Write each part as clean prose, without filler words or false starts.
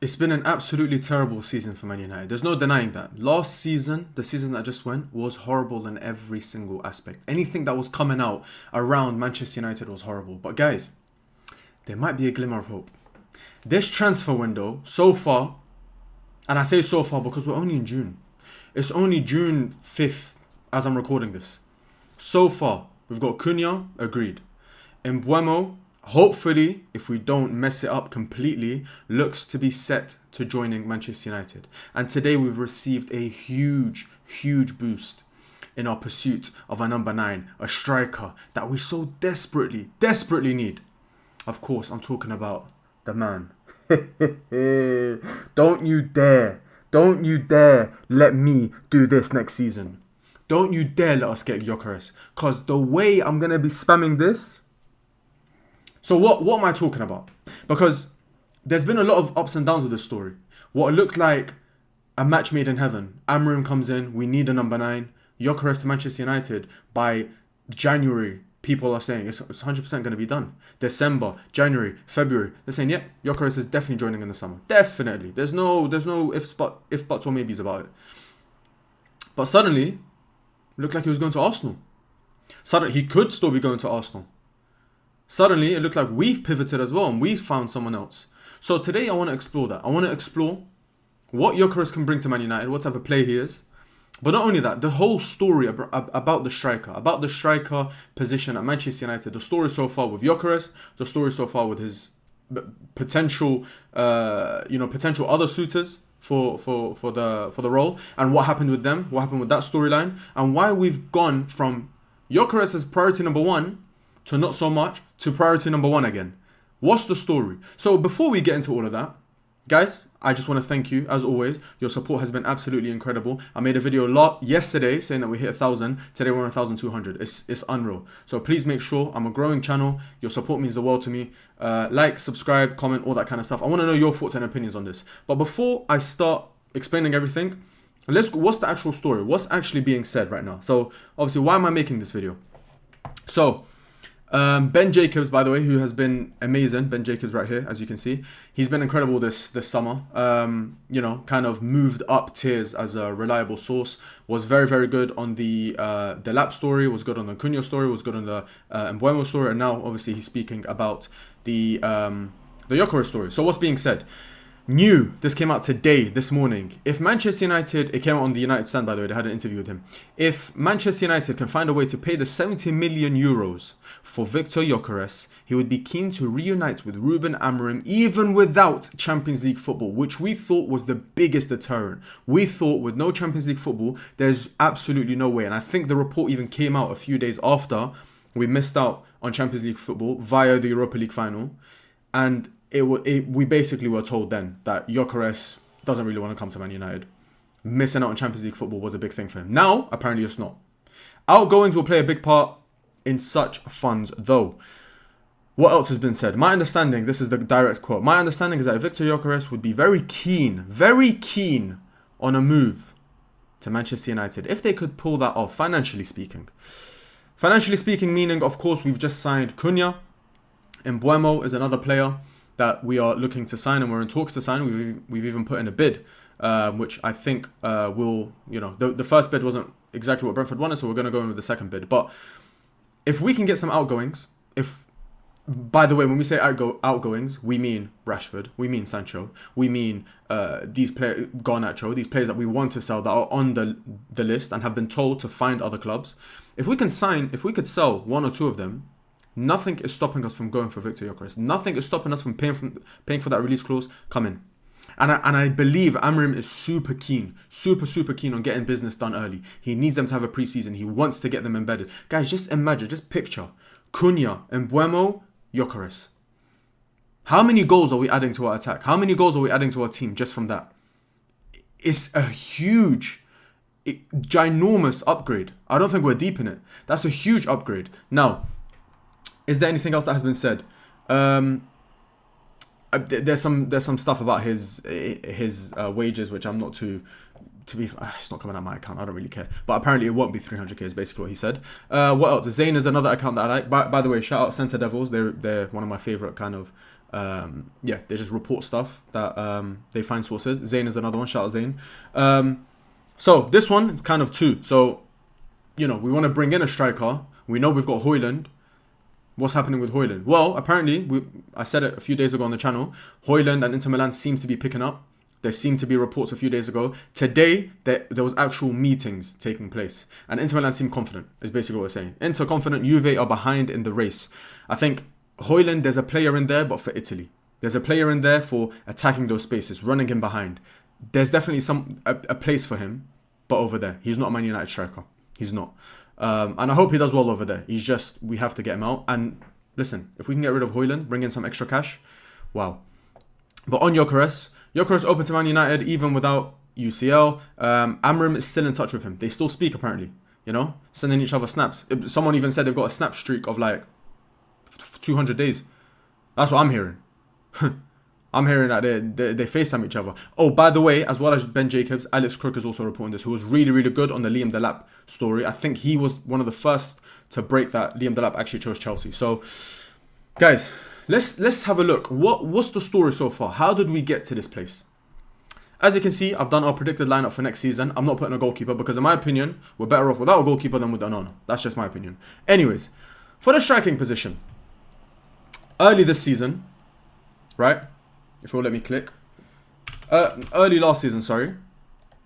It's been an absolutely terrible season for Man United. There's no denying that. Last season, the season that just went, was horrible in every single aspect. Anything that was coming out around Manchester United was horrible. But guys, there might be a glimmer of hope. This transfer window, so far, and I say so far because we're only in June. It's only June 5th as I'm recording this. So far, we've got Cunha, agreed. Mbuemo, hopefully, if we don't mess it up completely, looks to be set to joining Manchester United. And today we've received a huge boost in our pursuit of a number 9, a striker that we so desperately need. Of course, I'm talking about the man. Don't you dare let me do this next season. Don't you dare let us get Gyökeres. Because the way I'm going to be spamming this. So what am I talking about? Because there's been a lot of ups and downs with this story. What looked like a match made in heaven. Amorim comes in. We need a number 9. Gyökeres to Manchester United. By January, people are saying it's 100% going to be done. December, January, February. They're saying, yeah, Gyökeres is definitely joining in the summer. Definitely. There's no if buts or maybes about it. But suddenly, looked like he was going to Arsenal. Suddenly, he could still be going to Arsenal. Suddenly, it looked like we've pivoted as well and we've found someone else. So today, I want to explore that. I want to explore what Gyökeres can bring to Man United, what type of player he is. But not only that, the whole story about the striker position at Manchester United, the story so far with Gyökeres, the story so far with his potential other suitors for the role, and what happened with them, what happened with that storyline, and why we've gone from Gyökeres as priority number 1 to not so much to priority number 1 again. What's the story? So before we get into all of that, guys, I just want to thank you, as always. Your support has been absolutely incredible. I made a video yesterday saying that we hit 1,000. Today we're on 1,200. It's unreal. So please make sure, I'm a growing channel. Your support means the world to me. Like, subscribe, comment, all that kind of stuff. I want to know your thoughts and opinions on this. But before I start explaining everything, what's the actual story? What's actually being said right now? So obviously, why am I making this video? So Ben Jacobs, by the way, who has been amazing. Ben Jacobs right here, as you can see. He's been incredible this summer. Kind of moved up tiers as a reliable source. Was very good on the Lap story, was good on the Cunha story, was good on the Mbuemo story, and now obviously he's speaking about the Gyökeres story. So what's being said? This came out today, this morning. If Manchester United, it came out on the United Stand, by the way, they had an interview with him. If Manchester United can find a way to pay the 70 million euros for Viktor Gyökeres, he would be keen to reunite with Ruben Amorim, even without Champions League football, which we thought was the biggest deterrent. We thought with no Champions League football, there's absolutely no way. And I think the report even came out a few days after we missed out on Champions League football via the Europa League final. And we basically were told then that Gyökeres doesn't really want to come to Man United. Missing out on Champions League football was a big thing for him. Now, apparently it's not. Outgoings will play a big part in such funds, though. What else has been said? My understanding, this is the direct quote, my understanding is that Viktor Gyökeres would be very keen on a move to Manchester United, if they could pull that off, financially speaking. Financially speaking, meaning, of course, we've just signed Cunha. Mbuemo is another player that we are looking to sign, and we're in talks to sign. We've even put in a bid, which I think will, the first bid wasn't exactly what Brentford wanted, so we're going to go in with the second bid. But if we can get some outgoings, by the way, when we say outgoings, we mean Rashford, we mean Sancho, we mean these players, Garnacho, these players that we want to sell that are on the list and have been told to find other clubs. If we could sell 1 or 2 of them, nothing is stopping us from going for Viktor Gyökeres. Nothing is stopping us from paying for that release clause. Come in. And I believe Amorim is super keen on getting business done early. He needs them to have a preseason. He wants to get them embedded. Guys, just imagine, just picture Cunha, Mbuemo, Gyökeres. How many goals are we adding to our attack? How many goals are we adding to our team just from that? It's a ginormous upgrade. I don't think we're deep in it. That's a huge upgrade. Now, is there anything else that has been said? There's some stuff about his wages, which I'm not it's not coming out of my account. I don't really care. But apparently it won't be 300k is basically what he said. What else? Zayn is another account that I like. By the way, shout out Centre Devils. They're one of my favorite kind of Yeah, they just report stuff that they find sources. Zayn is another one. Shout out Zayn. So this one, kind of two. So, we want to bring in a striker. We know we've got Højlund. What's happening with Højlund? Well, apparently, I said it a few days ago on the channel, Højlund and Inter Milan seems to be picking up. There seemed to be reports a few days ago. Today, there was actual meetings taking place. And Inter Milan seem confident, is basically what we're saying. Inter confident, Juve are behind in the race. I think Højlund, there's a player in there, but for Italy. There's a player in there for attacking those spaces, running him behind. There's definitely a place for him, but over there. He's not a Man United striker. He's not. And I hope he does well over there. He's just, we have to get him out. And listen, if we can get rid of Højlund, bring in some extra cash, wow. But on Gyökeres open to Man United even without UCL. Amram is still in touch with him. They still speak apparently, sending each other snaps. Someone even said they've got a snap streak of like 200 days. That's what I'm hearing. I'm hearing that they FaceTime each other. Oh, by the way, as well as Ben Jacobs, Alex Crook is also reporting this, who was really, really good on the Liam Delap story. I think he was one of the first to break that Liam Delap actually chose Chelsea. So, guys, let's have a look. What's the story so far? How did we get to this place? As you can see, I've done our predicted lineup for next season. I'm not putting a goalkeeper because, in my opinion, we're better off without a goalkeeper than with Onana. That's just my opinion. Anyways, for the striking position, early this season, right? If you'll let me click. Early last season, sorry.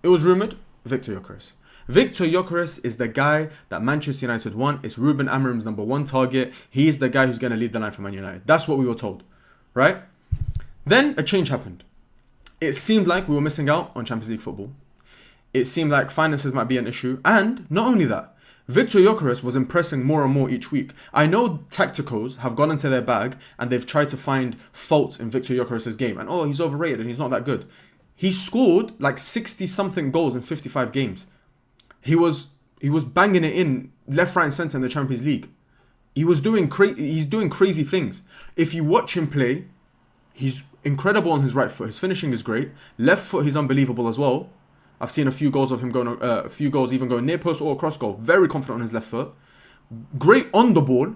It was rumoured, Viktor Gyökeres. Viktor Gyökeres is the guy that Manchester United want. It's Ruben Amorim's number one target. He's the guy who's going to lead the line for Man United. That's what we were told, right? Then a change happened. It seemed like we were missing out on Champions League football. It seemed like finances might be an issue. And not only that, Viktor Gyökeres was impressing more and more each week. I know tacticals have gone into their bag and they've tried to find faults in Viktor Gyökeres' game. And he's overrated and he's not that good. He scored like 60-something goals in 55 games. He was banging it in left, right and centre in the Champions League. He's doing crazy things. If you watch him play, he's incredible on his right foot. His finishing is great. Left foot, he's unbelievable as well. I've seen a few goals of him going, even going near post or cross goal. Very confident on his left foot. Great on the ball.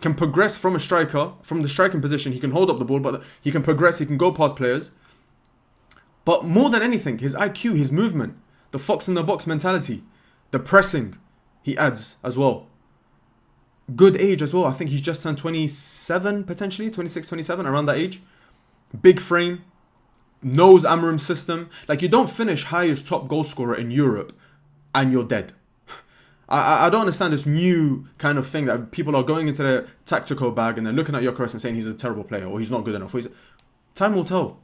Can progress from a striker, from the striking position. He can hold up the ball, but he can progress. He can go past players. But more than anything, his IQ, his movement, the fox in the box mentality, the pressing, he adds as well. Good age as well. I think he's just turned 27 potentially, 26, 27, around that age. Big frame. Knows Amorim's system. Like, you don't finish highest top goal scorer in Europe and you're dead. I don't understand this new kind of thing that people are going into their tactical bag and they're looking at Gyökeres and saying he's a terrible player or he's not good enough. Time will tell.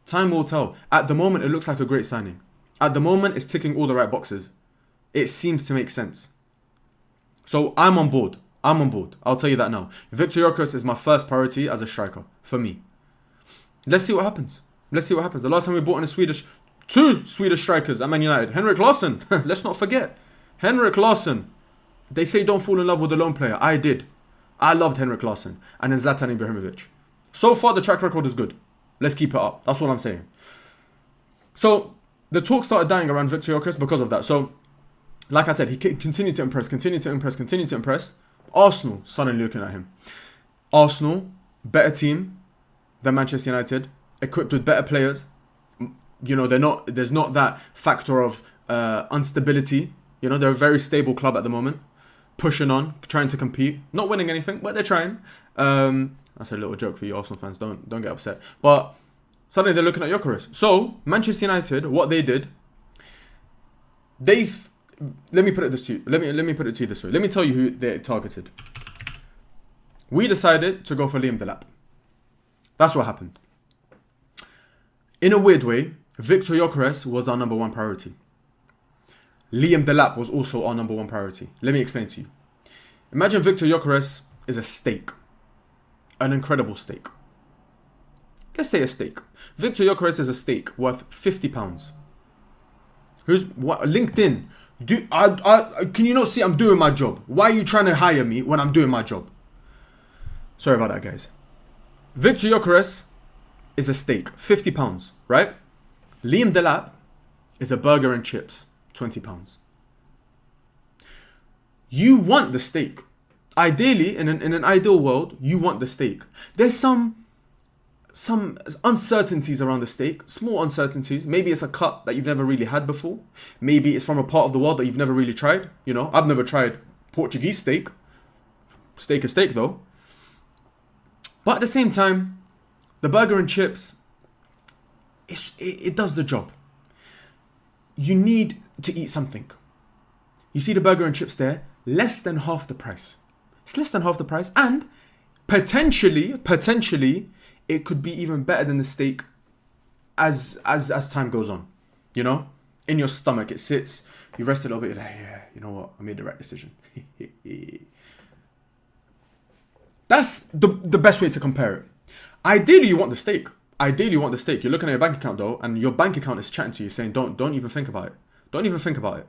Time will tell. At the moment, it looks like a great signing. At the moment, it's ticking all the right boxes. It seems to make sense. So I'm on board. I'll tell you that now. Viktor Gyökeres is my first priority as a striker for me. Let's see what happens. The last time we brought in two Swedish strikers at Man United. Henrik Larsson. Let's not forget. Henrik Larsson. They say don't fall in love with a lone player. I did. I loved Henrik Larsson. And then Zlatan Ibrahimovic. So far, the track record is good. Let's keep it up. That's all I'm saying. So, the talk started dying around Viktor Gyökeres because of that. So, like I said, he continued to impress. Arsenal suddenly looking at him. Arsenal, better team than Manchester United. Equipped with better players. There's not that factor of instability. They're a very stable club at the moment. Pushing on, trying to compete. Not winning anything, but they're trying. That's a little joke for you Arsenal fans. Don't get upset. But suddenly they're looking at Gyökeres. So, Manchester United, what they did, let me put it this to you. Let me put it to you this way. Let me tell you who they targeted. We decided to go for Liam Delap. That's what happened. In a weird way, Viktor Gyökeres was our number one priority. Liam Delap was also our number one priority. Let me explain to you. Imagine Viktor Gyökeres is a steak. An incredible steak. Let's say a steak. Viktor Gyökeres is a steak worth £50. LinkedIn. Can you not see I'm doing my job? Why are you trying to hire me when I'm doing my job? Sorry about that, guys. Viktor Gyökeres is a steak, £50, right? Liam Delap is a burger and chips, £20. You want the steak. Ideally, in an ideal world, you want the steak. There's some some uncertainties around the stake, small uncertainties. Maybe it's a cut that you've never really had before. Maybe it's from a part of the world that you've never really tried. You know, I've never tried Portuguese steak. Steak is steak though. But at the same time, the burger and chips, it does the job. You need to eat something. You see the burger and chips there, less than half the price. It's less than half the price, and potentially, it could be even better than the steak as time goes on. You know, in your stomach, it sits. You rest a little bit. You're like, yeah, you know what? I made the right decision. That's the best way to compare it. Ideally, you want the steak. You're looking at your bank account though, and your bank account is chatting to you saying, don't even think about it. Don't even think about it.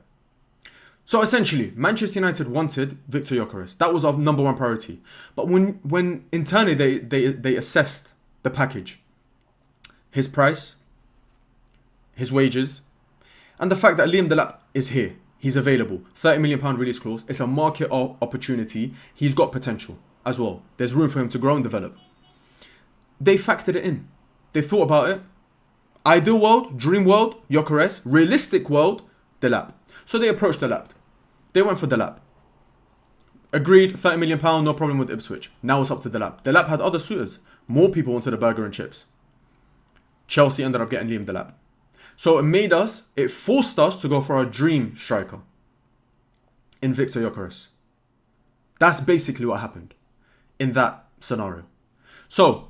So essentially, Manchester United wanted Viktor Gyökeres. That was our number one priority. But when internally they assessed the package, his price, his wages, and the fact that Liam Delap is here, he's available, £30 million release clause, it's a market opportunity, he's got potential as well. There's room for him to grow and develop. They factored it in. They thought about it. Ideal world, dream world, Gyökeres. Realistic world, Delap. So they approached Delap. They went for Delap. Agreed, £30 million, no problem with Ipswich. Now it's up to Delap. Delap had other suitors. More people wanted a burger and chips. Chelsea ended up getting Liam Delap. So it forced us to go for our dream striker in Viktor Gyökeres. That's basically what happened in that scenario. So,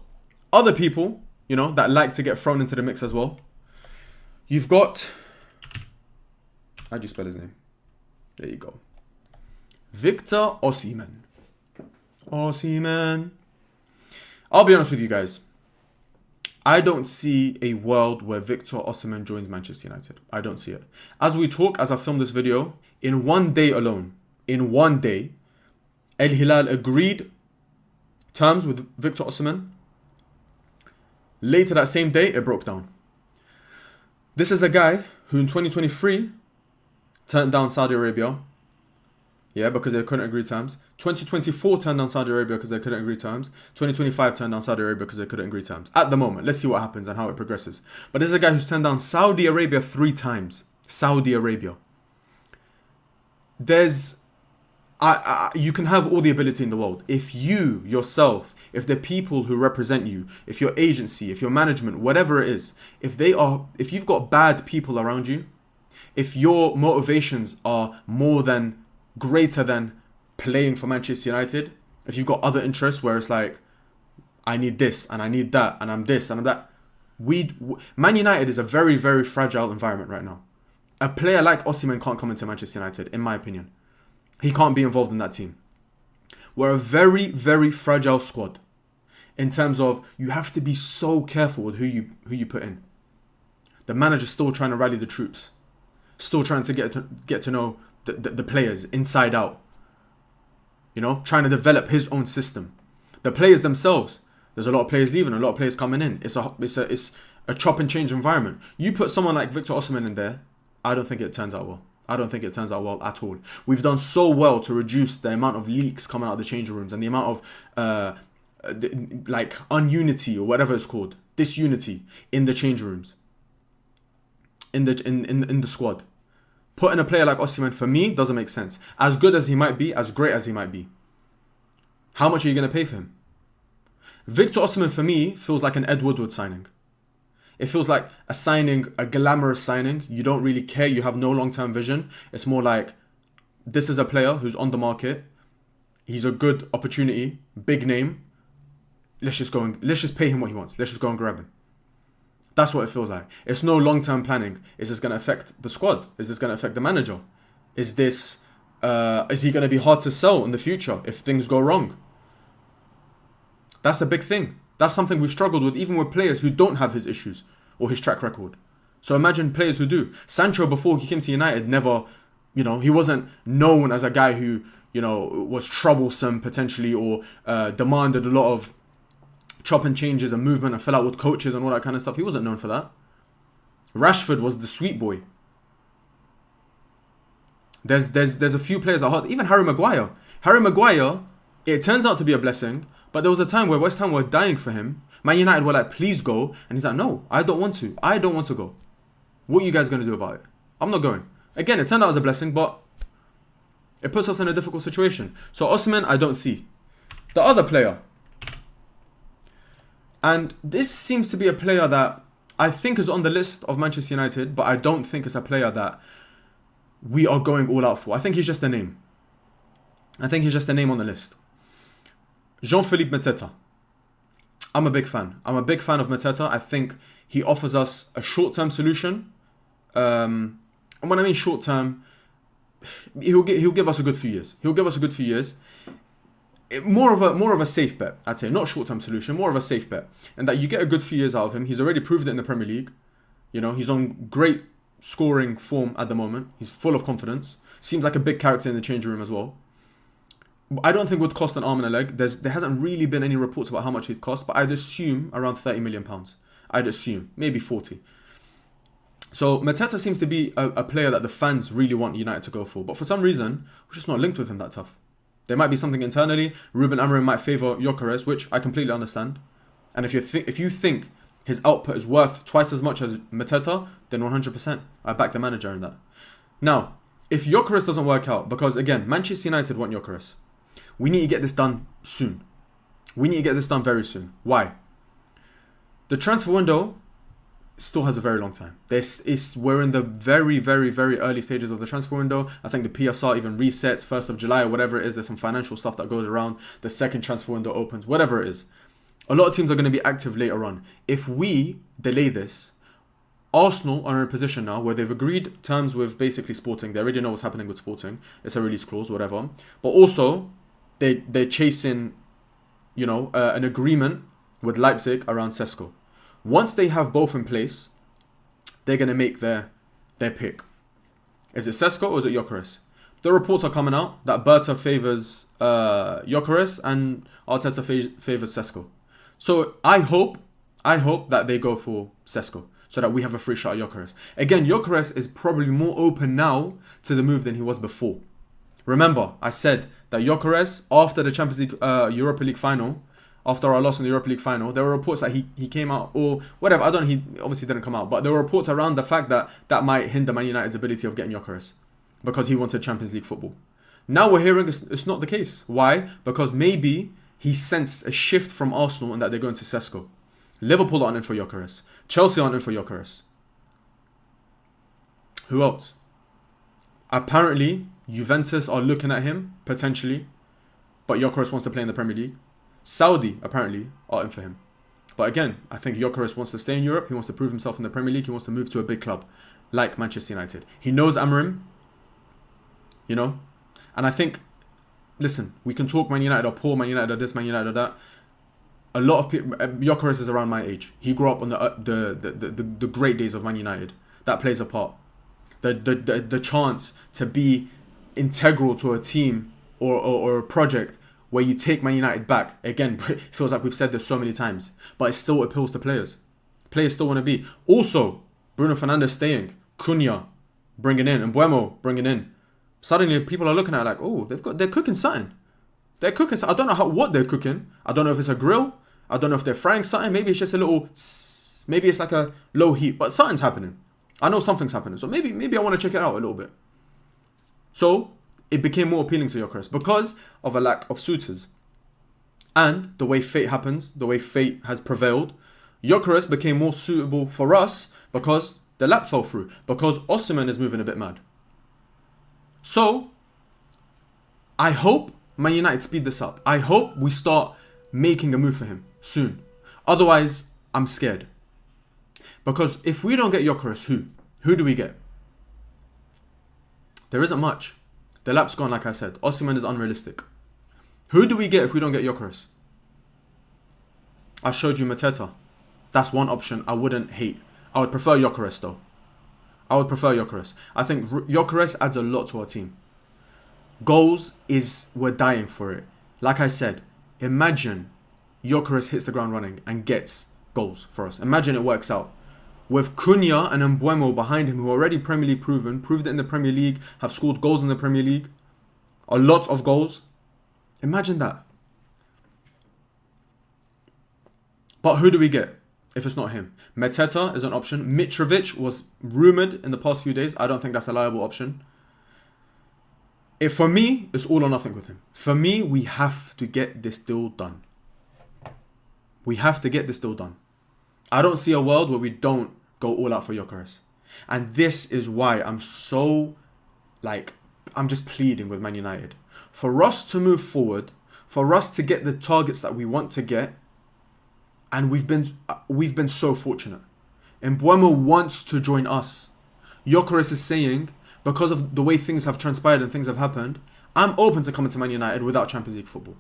other people, you know, that like to get thrown into the mix as well. You've got... How do you spell his name? There you go. Viktor Osman. Osman. I'll be honest with you guys. I don't see a world where Viktor Osman joins Manchester United. I don't see it. As we talk, as I film this video, in one day alone, Al Hilal agreed terms with Viktor Osman. Later that same day, it broke down. This is a guy who in 2023 turned down Saudi Arabia. Yeah, because they couldn't agree terms. 2024 turned down Saudi Arabia because they couldn't agree terms. 2025 turned down Saudi Arabia because they couldn't agree terms. At the moment, let's see what happens and how it progresses. But this is a guy who's turned down Saudi Arabia 3 times. Saudi Arabia. You can have all the ability in the world. If you, yourself, if the people who represent you, if your agency, if your management, whatever it is, if you've got bad people around you, if your motivations are greater than playing for Manchester United, if you've got other interests where it's like, I need this and I need that and I'm this and I'm that. Man United is a very, very fragile environment right now. A player like Osman can't come into Manchester United, in my opinion. He can't be involved in that team. We're a very, very fragile squad in terms of you have to be so careful with who you put in. The manager's still trying to rally the troops. Still trying to get to know the players inside out. You know, trying to develop his own system. The players themselves, there's a lot of players leaving, a lot of players coming in. It's a chop and change environment. You put someone like Viktor Osman in there, I don't think it turns out well. I don't think it turns out well at all. We've done so well to reduce the amount of leaks coming out of the changing rooms and the amount of ununity or whatever it's called, disunity in the change rooms, in the squad. Putting a player like Osman, for me, doesn't make sense. As good as he might be, as great as he might be, how much are you going to pay for him? Viktor Osman, for me, feels like an Ed Woodward signing. It feels like a signing, a glamorous signing. You don't really care. You have no long-term vision. It's more like, this is a player who's on the market. He's a good opportunity, big name. Let's just pay him what he wants. Let's just go and grab him. That's what it feels like. It's no long-term planning. Is this going to affect the squad? Is this going to affect the manager? Is he going to be hard to sell in the future if things go wrong? That's a big thing. That's something we've struggled with, even with players who don't have his issues or his track record. So imagine players who do. Sancho, before he came to United, never, he wasn't known as a guy who, was troublesome potentially or demanded a lot of chop and changes and movement and fell out with coaches and all that kind of stuff. He wasn't known for that. Rashford was the sweet boy. There's a few players at heart. Even Harry Maguire. Harry Maguire, it turns out to be a blessing, But there was a time where West Ham were dying for him. Man United were like, please go. And he's like, no, I don't want to. I don't want to go. What are you guys going to do about it? I'm not going. Again, it turned out as a blessing, but it puts us in a difficult situation. So Osman, I don't see. The other player. And this seems to be a player that I think is on the list of Manchester United, but I don't think it's a player that we are going all out for. I think he's just a name. I think he's just a name on the list. Jean-Philippe Mateta. I'm a big fan. I'm a big fan of Mateta. I think he offers us a short-term solution. And when I mean short-term, he'll give us a good few years. He'll give us a good few years. More of a safe bet, I'd say. Not short-term solution, more of a safe bet. And that you get a good few years out of him. He's already proved it in the Premier League. You know, he's on great scoring form at the moment. He's full of confidence. Seems like a big character in the changing room as well. I don't think it would cost an arm and a leg. There hasn't really been any reports about how much he'd cost, but I'd assume around £30 million. I'd assume. Maybe 40. So Mateta seems to be a player that the fans really want United to go for. But for some reason, we're just not linked with him that tough. There might be something internally. Ruben Amorim might favour Gyökeres, which I completely understand. And if you think his output is worth twice as much as Mateta, then 100%. I back the manager in that. Now, if Gyökeres doesn't work out, because again, Manchester United want Gyökeres. We need to get this done soon. We need to get this done very soon. Why? The transfer window still has a very long time. We're in the very, very, very early stages of the transfer window. I think the PSR even resets 1st of July or whatever it is. There's some financial stuff that goes around. The second transfer window opens, whatever it is. A lot of teams are going to be active later on. If we delay this, Arsenal are in a position now where they've agreed terms with basically Sporting. They already know what's happening with Sporting. It's a release clause, whatever. But also, they're chasing, an agreement with Leipzig around Sesko. Once they have both in place, they're going to make their pick. Is it Sesko or is it Gyökeres? The reports are coming out that Berta favours Gyökeres and Arteta favours Sesko. So I hope that they go for Sesko so that we have a free shot at Gyökeres. Again, Gyökeres is probably more open now to the move than he was before. Remember, I said that Gyökeres, after the Champions League Europa League final, after our loss in the Europa League final, there were reports that he came out, or whatever, I don't know, he obviously didn't come out, but there were reports around the fact that might hinder Man United's ability of getting Gyökeres, because he wanted Champions League football. Now we're hearing it's not the case. Why? Because maybe he sensed a shift from Arsenal and that they're going to Sesko. Liverpool aren't in for Gyökeres. Chelsea aren't in for Gyökeres. Who else? Apparently, Juventus are looking at him, potentially, but Gyökeres wants to play in the Premier League. Saudi, apparently, are in for him. But again, I think Gyökeres wants to stay in Europe. He wants to prove himself in the Premier League. He wants to move to a big club like Manchester United. He knows Amorim, and I think, listen, we can talk Man United are poor, Man United are this, Man United are that. A lot of people, Gyökeres is around my age. He grew up on the great days of Man United. That plays a part. The chance to be integral to a team or a project where you take Man United back. Again, it feels like we've said this so many times, but it still appeals to players. Players still want to be. Also, Bruno Fernandes staying, Cunha bringing in, and Mbeumo bringing in. Suddenly, people are looking at it like, oh, they're cooking something. They're cooking something. I don't know what they're cooking. I don't know if it's a grill. I don't know if they're frying something. Maybe it's just a little, maybe it's like a low heat, but something's happening. I know something's happening. So maybe I want to check it out a little bit. So it became more appealing to Gyökeres because of a lack of suitors. And the way fate happens, the way fate has prevailed, Gyökeres became more suitable for us because the lap fell through. Because Osman is moving a bit mad. So, I hope Man United speed this up. I hope we start making a move for him soon. Otherwise, I'm scared. Because if we don't get Gyökeres, who do we get? There isn't much. The lap's gone, like I said. Osman is unrealistic. Who do we get if we don't get Gyökeres? I showed you Mateta. That's one option I wouldn't hate. I would prefer Gyökeres though. I would prefer Gyökeres. I think Gyökeres adds a lot to our team. Goals we're dying for it. Like I said, imagine Gyökeres hits the ground running and gets goals for us. Imagine it works out. With Cunha and Mbeumo behind him, who are already Premier League proved it in the Premier League, have scored goals in the Premier League. A lot of goals. Imagine that. But who do we get if it's not him? Mateta is an option. Mitrovic was rumoured in the past few days. I don't think that's a liable option. For me, it's all or nothing with him. For me, we have to get this deal done. We have to get this deal done. I don't see a world where we don't go all out for Gyökeres. And this is why I'm so, I'm just pleading with Man United. For us to move forward, for us to get the targets that we want to get, and we've been so fortunate. Mbeumo wants to join us. Gyökeres is saying, because of the way things have transpired and things have happened, I'm open to coming to Man United without Champions League football.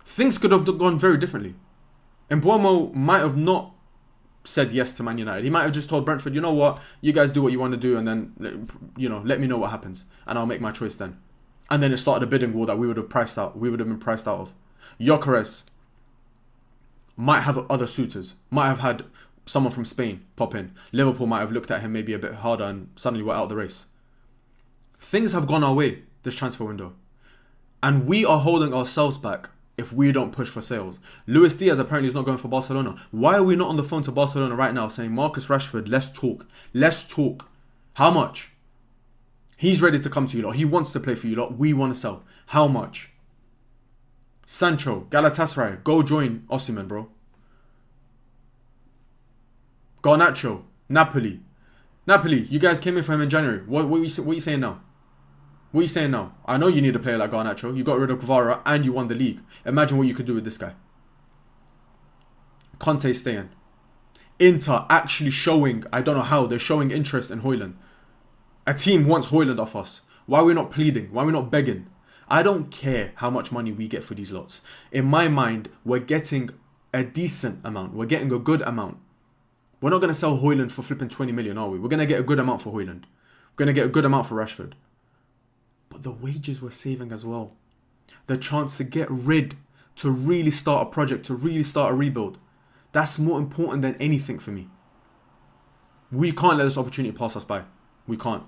Things could have gone very differently. Mbeumo might have not said yes to Man United. He might have just told Brentford, you know what, you guys do what you want to do, and then, let me know what happens, and I'll make my choice then. And then it started a bidding war that we would have been priced out of. Gyökeres might have other suitors, might have had someone from Spain pop in. Liverpool might have looked at him maybe a bit harder, and suddenly we're out of the race. Things have gone our way this transfer window, and we are holding ourselves back if we don't push for sales. Luis Diaz apparently is not going for Barcelona. Why are we not on the phone to Barcelona right now saying, Marcus Rashford, let's talk. Let's talk. How much? He's ready to come to you lot. He wants to play for you lot. We want to sell. How much? Sancho, Galatasaray, go join Osman, bro. Garnacho, Napoli. Napoli, you guys came in for him in January. What are you saying now? What are you saying now? I know you need a player like Garnacho. You got rid of Kvara and you won the league. Imagine what you could do with this guy. Conte staying. Inter actually showing, I don't know how, they're showing interest in Højlund. A team wants Højlund off us. Why are we not pleading? Why are we not begging? I don't care how much money we get for these lots. In my mind, we're getting a decent amount. We're getting a good amount. We're not going to sell Højlund for flipping 20 million, are we? We're going to get a good amount for Højlund. We're going to get a good amount for Rashford. But the wages we're saving as well. The chance to get rid, to really start a project, to really start a rebuild. That's more important than anything for me. We can't let this opportunity pass us by. We can't.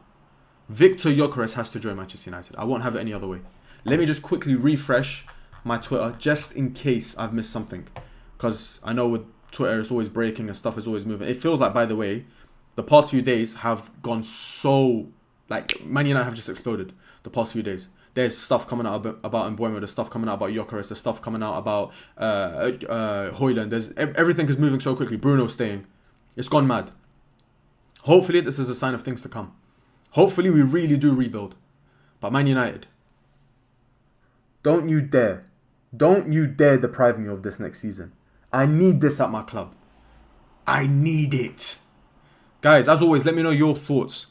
Viktor Gyökeres has to join Manchester United. I won't have it any other way. Let me just quickly refresh my Twitter just in case I've missed something. Because I know with Twitter it's always breaking and stuff is always moving. It feels like, by the way, the past few days have gone so... Man United have just exploded the past few days. There's stuff coming out about Mbeumo. There's stuff coming out about Gyökeres. There's stuff coming out about Højlund. Everything is moving so quickly. Bruno's staying. It's gone mad. Hopefully this is a sign of things to come. Hopefully we really do rebuild. But Man United, don't you dare deprive me of this next season. I need this at my club. I need it. Guys, as always, let me know your thoughts.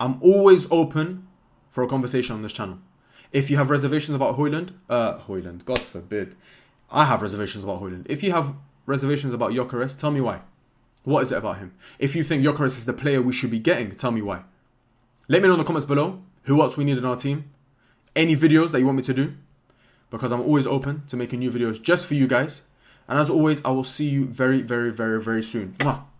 I'm always open for a conversation on this channel. If you have reservations about Højlund, God forbid. I have reservations about Højlund. If you have reservations about Gyökeres, tell me why. What is it about him? If you think Gyökeres is the player we should be getting, tell me why. Let me know in the comments below who else we need in our team. Any videos that you want me to do. Because I'm always open to making new videos just for you guys. And as always, I will see you very, very, very, very soon. Mwah.